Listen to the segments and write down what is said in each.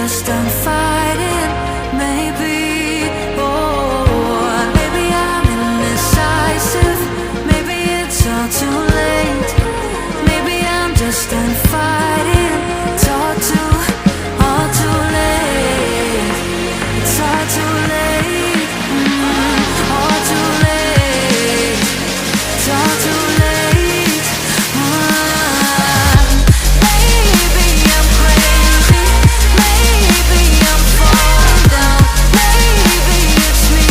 just done fighting. Maybe, oh, maybe I'm indecisive. Maybe it's all too late. Maybe I'm just done fighting. It's all too late. It's all too late. All too late. It's all too late. Maybe I'm crazy. Maybe I'm falling down. Maybe it's me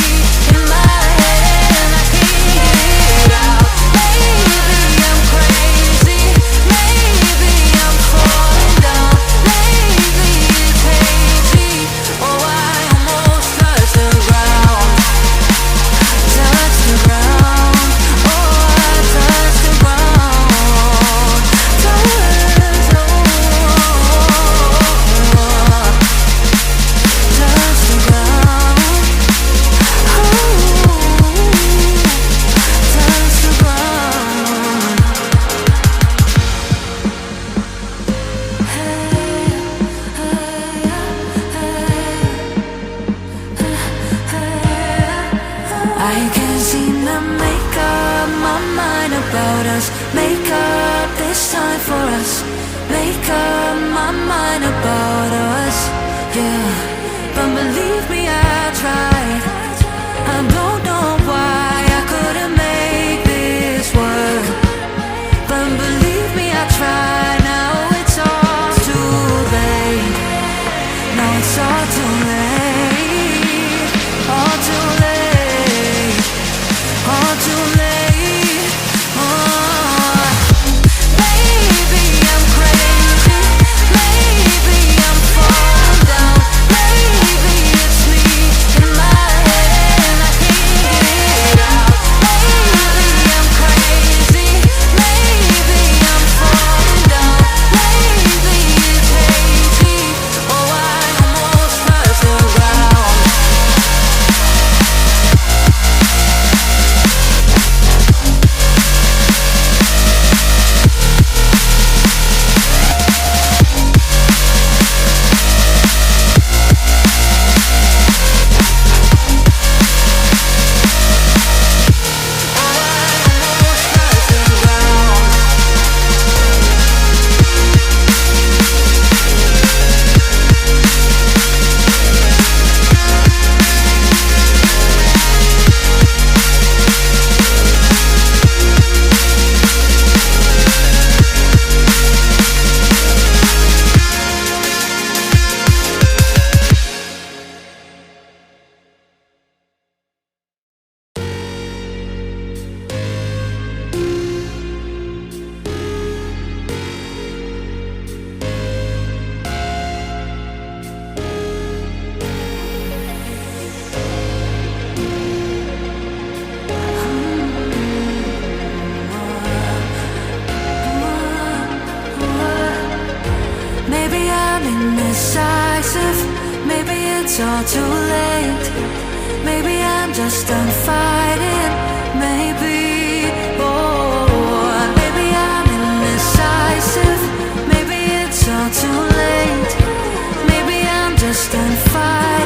in my head and I can't get it out. Maybe I'm crazy. Maybe I'm falling down. Maybe it's hazy. Oh, I almost touched the ground. Touched the ground. Oh, I touched the ground. Touched the ground. Touched the ground. I can't seem to make up my mind about us. Make up this time for us. Make up my mind about us. Yeah, but believe me, I tried. I don't know why I couldn't make this work. But believe me, I tried. Now it's all too late. Now it's all too late. All too late. All too late. Oh. Maybe I'm crazy. Maybe I'm falling down. Maybe it's me in my head and I can't get it out. Maybe I'm crazy. Maybe I'm falling down. Maybe it's hazy. Oh, I almost touched the ground. Maybe I'm indecisive. Maybe it's all too late. Maybe I'm just done fighting. Maybe, oh, maybe I'm indecisive. Maybe it's all too late. Maybe I'm just done fighting.